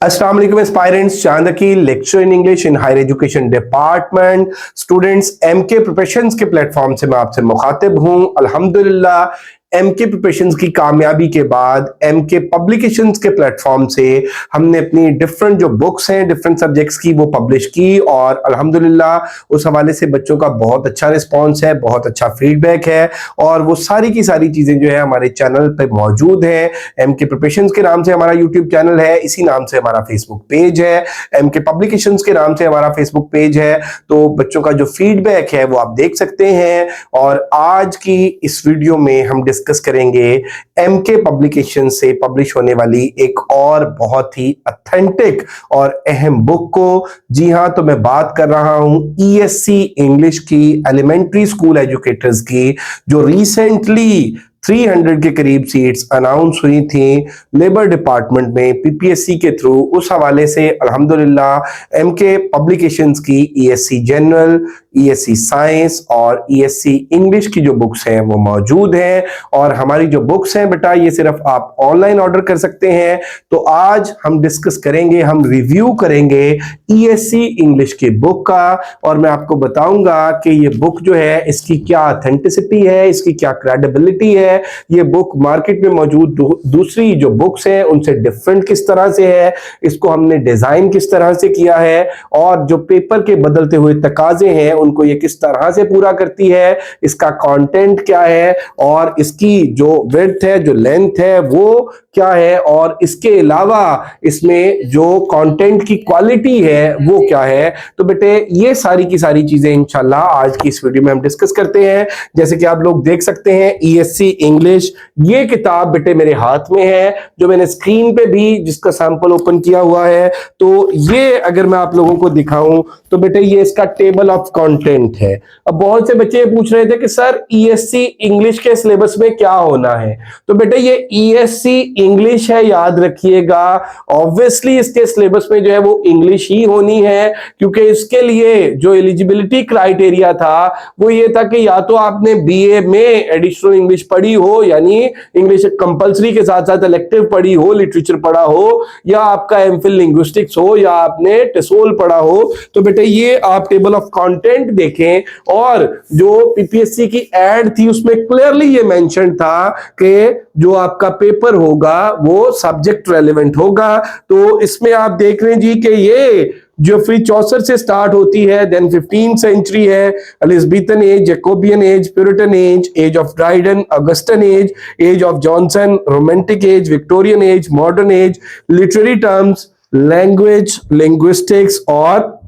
अस्सलाम वालेकुम एस्पायरेंट्स, चांद की lecture in English in higher education department students MK preparations के प्लेटफॉर्म से मैं आपसे मुखातिब हूं। अल्हम्दुलिल्लाह एमके प्रिपरेशंस की कामयाबी के बाद एमके पब्लिकेशंस के प्लेटफॉर्म से हमने अपनी डिफरेंट जो बुक्स हैं डिफरेंट सब्जेक्ट्स की वो पब्लिश की और अल्हम्दुलिल्लाह उस हवाले से बच्चों का बहुत अच्छा रिस्पांस है, बहुत अच्छा फीडबैक है और वो सारी की सारी चीजें जो है हमारे चैनल पे मौजूद है। एमके प्रिपरेशंस के नाम से हमारा यूट्यूब चैनल है, इसी नाम से हमारा फेसबुक पेज है, एमके पब्लिकेशंस के नाम से हमारा फेसबुक पेज है। तो बच्चों का जो फीडबैक है वो आप देख सकते हैं और आज की इस वीडियो में हम डिस्कस करेंगे एमके पब्लिकेशन से पब्लिश होने वाली एक और बहुत ही ऑथेंटिक और अहम बुक को। जी हां, तो मैं बात कर रहा हूं ईएससी इंग्लिश की, एलिमेंट्री स्कूल एजुकेटर्स की, जो रिसेंटली 300 के करीब सीट्स अनाउंस हुई थी लेबर डिपार्टमेंट में पीपीएससी के थ्रू। उस हवाले से अल्हम्दुलिल्लाह एमके पब्लिकेशंस की ईएससी जनरल, ईएससी साइंस और ईएससी इंग्लिश की जो बुक्स हैं वो मौजूद हैं। और हमारी जो बुक्स हैं बेटा ये सिर्फ आप ऑनलाइन ऑर्डर कर सकते हैं। तो आज हम डिस्कस करेंगे, हम रिव्यू करेंगे ईएससी इंग्लिश की बुक का और मैं आपको बताऊंगा कि ये बुक जो है इसकी क्या ऑथेंटिसिटी है, इसकी क्या क्रेडिबिलिटी है, ये बुक मार्केट में मौजूद दूसरी जो बुक्स हैं उनसे डिफरेंट किस तरह से है, इसको हमने डिजाइन किस तरह से किया है और जो पेपर के बदलते हुए तकाजे हैं उनको ये किस तरह से पूरा करती है, इसका कंटेंट क्या है और इसकी जो विड्थ है, जो लेंथ है वो क्या है और इसके अलावा इसमें जो कंटेंट की क्वालिटी है वो क्या है। तो बेटे ये सारी की सारी चीजें इंशाल्लाह आज की इस वीडियो में हम डिस्कस करते हैं। जैसे कि आप लोग देख सकते हैं ईएससी इंग्लिश, ये किताब बेटे मेरे हाथ में है जो मैंने स्क्रीन पे भी जिसका सैंपल ओपन किया हुआ है। तो ये अगर मैं आप लोगों को दिखाऊं तो बेटे ये इसका टेबल ऑफ कंटेंट है। अब बहुत से बच्चे पूछ रहे थे कि सर ईएससी इंग्लिश के सिलेबस में क्या होना है, तो बेटे ये ईएससी इंग्लिश है, याद रखिएगा। ऑब्वियसली इसके सिलेबस में जो है वो इंग्लिश ही होनी है क्योंकि इसके लिए जो एलिजिबिलिटी क्राइटेरिया था वो ये था कि या तो आपने बीए में एडिशनल इंग्लिश पढ़ी हो यानी इंग्लिश कंपलसरी के साथ साथ इलेक्टिव पढ़ी हो, लिटरेचर पढ़ा हो, या आपका एमफिल लिंग्विस्टिक्स हो, या आपने टेसोल पढ़ा हो। तो बेटे ये आप टेबल ऑफ कंटेंट देखें और जो पीपीएससी की एड थी उसमें क्लियरली ये मेंशन था कि जो आपका पेपर होगा वो सब्जेक्ट रेलेवेंट होगा। तो इसमें आप देख रहे हैं जी कि ये जो फ्री चौसर से स्टार्ट होती है, देन 15th सेंचुरी है, Elizabethan age, Jacobean age, Puritan age, age of Dryden, Augustan age, age of Johnson, romantic age, Victorian age, modern age, literary terms, language, linguistics और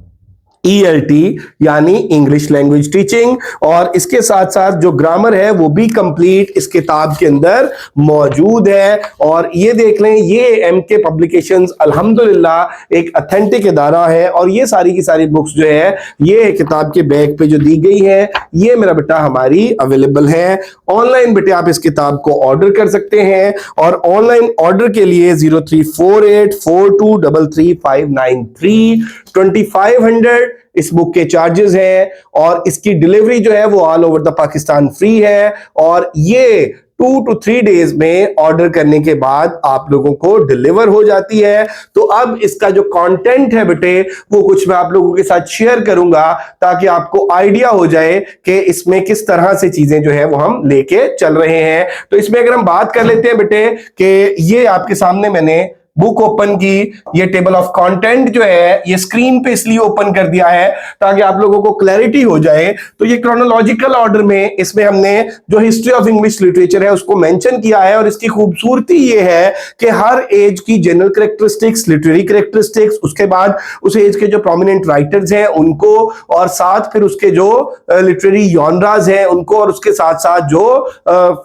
ईएलटी यानी इंग्लिश लैंग्वेज टीचिंग। और इसके साथ साथ जो grammar है वो भी कंप्लीट इस किताब के अंदर मौजूद है। और ये देख लें, ये एमके पब्लिकेशंस अल्हम्दुलिल्लाह एक ऑथेंटिक इदारा है और ये सारी की सारी बुक्स जो है ये किताब के बैक पे जो दी गई है ये मेरा बेटा हमारी अवेलेबल है ऑनलाइन। बेटे आप इस किताब को ऑर्डर कर सकते हैं और ऑनलाइन ऑर्डर के लिए 034842335593 2500 इस बुक के चार्जेस हैं और इसकी डिलीवरी जो है वो all over the Pakistan free है। और ये 2 to 3 डेज में ऑर्डर करने के बाद आप लोगों को डिलीवर हो जाती है। तो अब इसका जो कंटेंट है बेटे वो कुछ मैं आप लोगों के साथ शेयर करूंगा ताकि आपको आइडिया हो जाए कि इसमें किस तरह से चीजें जो है वो हम लेके चल रहे हैं। तो इसमें अगर हम बात कर लेते हैं बेटे कि ये आपके सामने मैंने बुक ओपन की, ये टेबल ऑफ कंटेंट जो है ये स्क्रीन पे इसलिए ओपन कर दिया है ताकि आप लोगों को क्लैरिटी हो जाए। तो ये क्रोनोलॉजिकल ऑर्डर में इसमें हमने जो हिस्ट्री ऑफ इंग्लिश लिटरेचर है उसको मेंशन किया है और इसकी खूबसूरती ये है कि हर एज की जनरल कैरेक्टरिस्टिक्स, लिटरेरी कैरेक्टरिस्टिक्स, उसके बाद उस एज के जो प्रोमिनेंट राइटर्स हैं उनको, और साथ फिर उसके जो लिटरेरी जॉनरास हैं उनको, और उसके साथ साथ जो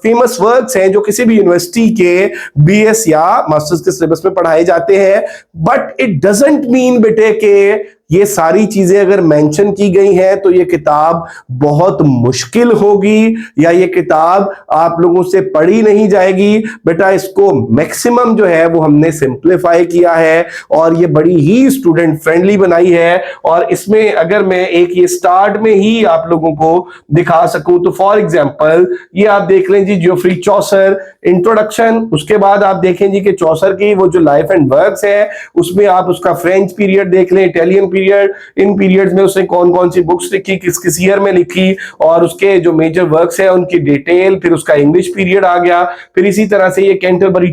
फेमस वर्क्स हैं जो किसी भी यूनिवर्सिटी के बीएस या मास्टर्स के सिलेबस में पढ़ाए जाते हैं। बट इट डजंट मीन बेटे के ये सारी चीजें अगर मेंशन की गई हैं तो ये किताब बहुत मुश्किल होगी या ये किताब आप लोगों से पढ़ी नहीं जाएगी। बेटा इसको मैक्सिमम जो है वो हमने सिंप्लीफाई किया है और ये बड़ी ही स्टूडेंट फ्रेंडली बनाई है। और इसमें अगर मैं एक ये स्टार्ट में ही आप लोगों को दिखा सकूं तो फॉर एग्जांपल ये आप देख लें जी ज्योफ्री चौसर इंट्रोडक्शन, उसके बाद आप देखें जी कि चौसर की वो जो लाइफ एंड वर्क्स है उसमें आप उसका फ्रेंच पीरियड देख लें, इटालियन पीरियड, इन पीरियड्स में उसने कौन कौन सी बुक्स लिखी, किस किस ईयर में लिखी और उसके जो मेजर वर्क्स है उनकी डिटेल, फिर उसका इंग्लिश पीरियड आ गया। फिर इसी तरह से ये कैंटरबरी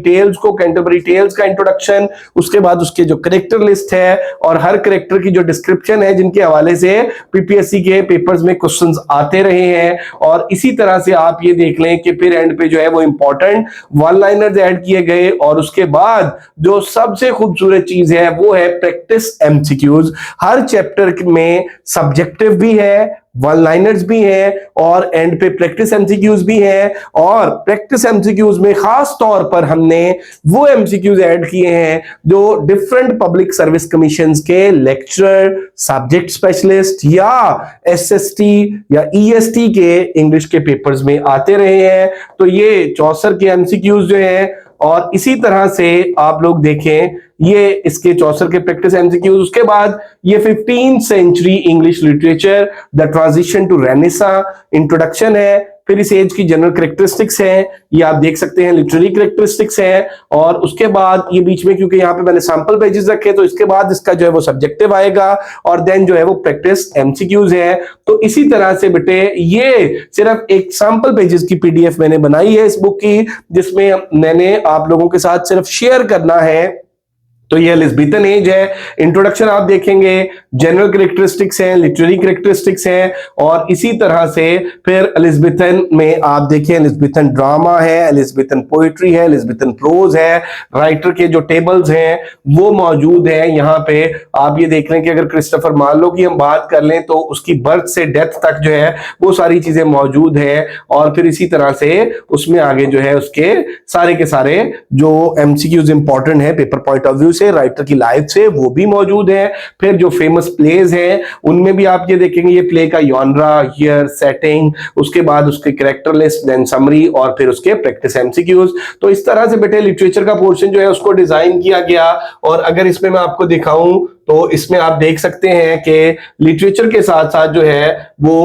टेल्स का इंट्रोडक्शन, उसके बाद उसके जो करेक्टर लिस्ट है और हर करेक्टर की जो डिस्क्रिप्शन है जिनके हवाले से पीपीएससी के पेपर्स में क्वेश्चंस आते रहे हैं। और इसी तरह से आप ये देख लें कि फिर एंड पे जो है वो इंपॉर्टेंट वन लाइनर्स ऐड किए गए और उसके बाद जो सबसे खूबसूरत चीज है वो है प्रैक्टिस एमसीक्यूज। हर चैप्टर में सब्जेक्टिव भी है, वन लाइनर्स भी हैं और एंड पे प्रैक्टिस एमसीक्यूज भी हैं। और प्रैक्टिस एमसीक्यूज में खास तौर पर हमने वो एमसीक्यूज ऐड किए हैं जो डिफरेंट पब्लिक सर्विस कमीशंस के लेक्चरर, सब्जेक्ट स्पेशलिस्ट या एसएसटी या ईएसटी के इंग्लिश के पेपर्स में आते रहे हैं। तो ये चौसर के एमसीक्यूज जो हैं और इसी तरह से आप लोग देखें ये इसके चौसर के प्रैक्टिस एमसीक्यूज। उसके बाद ये 15th century English literature the transition to renaissance introduction है। फिर इस एज की जनरल कैरेक्टरिस्टिक्स हैं, ये आप देख सकते हैं, लिटरेरी कैरेक्टरिस्टिक्स हैं। और उसके बाद ये बीच में क्योंकि यहाँ पे मैंने सैंपल पेजेस रखे तो इसके बाद इसका जो है वो सब्जेक्टिव आएगा और देन जो है वो प्रैक्टिस एमसीक्यूज है। तो इसी तरह से बेटे ये सिर्फ एक सैंपल पेजेस की पीडीएफ मैंने बनाई है इस बुक की जिसमें मैंने आप लोगों के साथ सिर्फ शेयर करना है। तो ये एलिज़ाबेथन एज है, इंट्रोडक्शन आप देखेंगे, जनरल कैरेक्टरिस्टिक्स हैं, लिटरेरी कैरेक्टरिस्टिक्स हैं और इसी तरह से फिर एलिज़ाबेथन में आप देखें एलिज़ाबेथन ड्रामा है, एलिज़ाबेथन पोएट्री है, एलिज़ाबेथन प्रोज है, राइटर के जो टेबल्स हैं वो मौजूद हैं। यहाँ पे आप ये देख रहे हैं कि अगर क्रिस्टोफर मार्लो की हम बात कर लें तो उसकी बर्थ से डेथ तक जो है वो सारी चीजें मौजूद है। और फिर इसी तरह से उसमें आगे जो है उसके सारे के सारे जो एमसीक्यूज इंपॉर्टेंट है पेपर पॉइंट ऑफ व्यू से, राइटर की लाइफ से, वो भी मौजूद है। फिर जो फेमस प्लेज हैं उनमें भी आप ये देखेंगे ये प्ले का जॉनरा, ईयर, सेटिंग, उसके बाद उसके कैरेक्टर लिस्ट, देन समरी और फिर उसके प्रैक्टिस एमसीक्यूज। तो इस तरह से बेटे लिटरेचर का पोर्शन जो है उसको डिजाइन किया गया। और अगर इसमें मैं आपको दिखाऊं तो इसमें आप देख सकते हैं कि लिटरेचर के साथ साथ जो है वो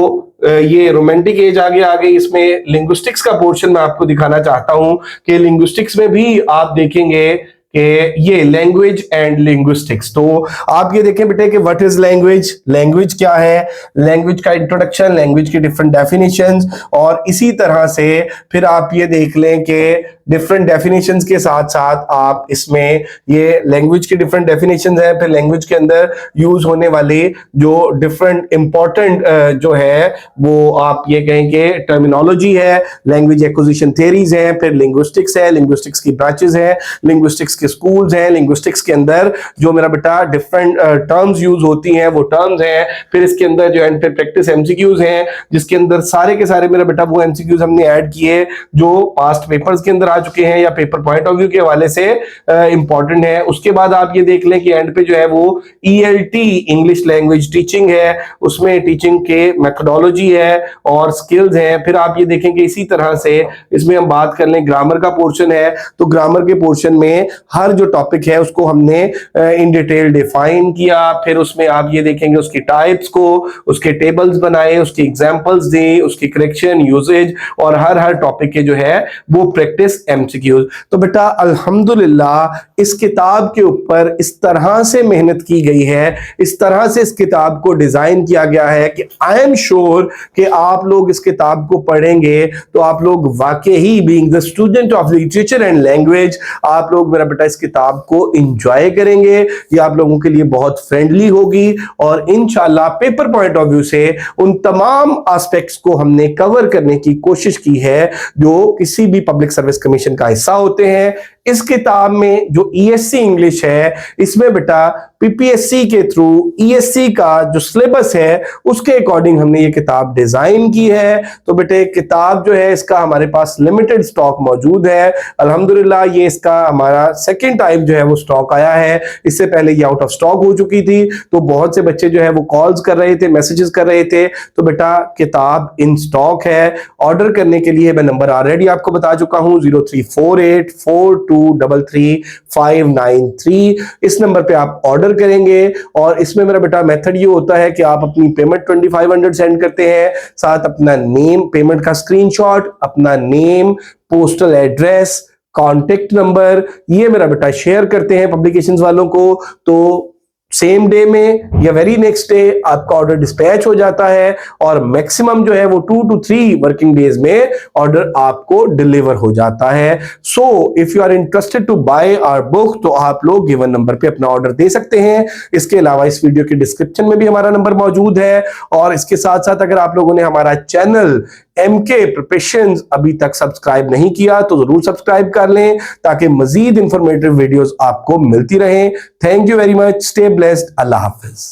ये रोमांटिक एज आगे इसमें लिंग्विस्टिक्स का पोर्शन मैं आपको दिखाना चाहता हूं कि लिंग्विस्टिक्स में भी आप देखेंगे कि ये लैंग्वेज एंड लिंग्विस्टिक्स। तो आप ये देखें बेटे कि व्हाट इज लैंग्वेज, लैंग्वेज क्या है, लैंग्वेज का इंट्रोडक्शन, लैंग्वेज की डिफरेंट डेफिनेशंस और इसी तरह से फिर आप ये देख लें कि डिफरेंट डेफिनेशंस के साथ साथ आप इसमें ये लैंग्वेज की डिफरेंट डेफिनेशंस है, फिर लैंग्वेज के अंदर यूज होने वाली जो डिफरेंट इंपॉर्टेंट जो है वो आप ये कहेंगे टर्मिनोलॉजी है, लैंग्वेज एक्विजिशन थ्योरीज है, फिर लिंग्विस्टिक्स है, लिंग्विस्टिक्स की ब्रांचेस है, लिंग्विस्टिक्स के स्कूल्स हैं, लिंग्विस्टिक्स के अंदर जो मेरा बेटा डिफरेंट टर्म्स यूज होती हैं वो टर्म्स हैं। फिर इसके अंदर जो एंड प्रैक्टिस एमसीक्यूज हैं जिसके अंदर सारे के सारे मेरा बेटा वो एमसीक्यूज हमने ऐड किए जो पास्ट पेपर्स के अंदर आ चुके हैं या पेपर पॉइंट ऑफ व्यू के हवाले से इंपॉर्टेंट है। उसके बाद आप ये देख लें कि एंड पे जो है वो ईएलटी इंग्लिश लैंग्वेज टीचिंग है, उसमें टीचिंग के मेथोडोलॉजी है और स्किल्स हैं। फिर आप ये देखेंगे इसी तरह से इसमें हम बात कर लें ग्रामर का पोर्शन है तो ग्रामर के पोर्शन में हर जो टॉपिक है उसको हमने इन डिटेल डिफाइन किया। फिर उसमें आप ये देखेंगे उसकी टाइप्स को, उसके टेबल्स बनाए, उसकी एग्जांपल्स दी, उसकी करेक्शन, यूसेज और हर टॉपिक के जो है वो प्रैक्टिस एमसीक्यूज। तो बेटा अल्हम्दुलिल्लाह इस किताब के ऊपर इस तरह से मेहनत की गई है, इस तरह से इस किताब को डिजाइन किया गया है कि आई एम श्योर कि आप लोग इस किताब को पढ़ेंगे तो आप लोग वाकई being the student of literature and language आप लोग मेरा बेटा इस किताब को एंजॉय करेंगे। ये आप लोगों के लिए बहुत फ्रेंडली होगी और इंशाल्लाह पेपर पॉइंट ऑफ व्यू से उन तमाम एस्पेक्ट्स को हमने कवर करने की कोशिश की है जो किसी भी पब्लिक सर्विस कमीशन का हिस्सा होते हैं। इस किताब में जो ईएससी इंग्लिश है, इसमें बेटा पीपीएससी के थ्रू ईएससी का जो सिलेबस है उसके अकॉर्डिंग हमने ये किताब डिजाइन की है। तो बेटे किताब जो है इसका हमारे पास लिमिटेड स्टॉक मौजूद है। अल्हम्दुलिल्लाह ये इसका हमारा सेकंड टाइम जो है वो स्टॉक आया है। इससे पहले ये आउट ऑफ स्टॉक हो चुकी थी, तो बहुत से बच्चे जो है वो कॉल्स कर रहे थे, मैसेजेस कर रहे थे। तो बेटा किताब इन स्टॉक है। ऑर्डर करने के लिए मैं नंबर ऑलरेडी आपको बता चुका हूं, 03484233 इस नंबर पे आप ऑर्डर करेंगे। और इसमें मेरा बेटा मेथड ये होता है कि आप अपनी पेमेंट 2500 सेंड करते हैं, साथ अपना नेम, पेमेंट का स्क्रीनशॉट, अपना name, postal address, contact number, ये मेरा बेटा शेयर करते हैं पब्लिकेशंस वालों को। तो सेम डे में या वेरी नेक्स्ट डे आपका ऑर्डर डिस्पैच हो जाता है और मैक्सिमम जो है वो 2 to 3 वर्किंग डेज में ऑर्डर आपको डिलीवर हो जाता है। So if you are interested to buy our book तो आप लोग गिवन नंबर पे अपना ऑर्डर दे सकते हैं। इसके अलावा इस वीडियो के डिस्क्रिप्शन में भी हमारा नंबर मौजूद है। और इसके साथ साथ अगर आप लोगों ने हमारा चैनल एमके प्रिपरेशंस अभी तक सब्सक्राइब नहीं किया तो जरूर सब्सक्राइब कर लें ताकि मजीद इंफॉर्मेटिव वीडियोस आपको मिलती रहें। Thank you very much, stay blessed, Allah Hafiz.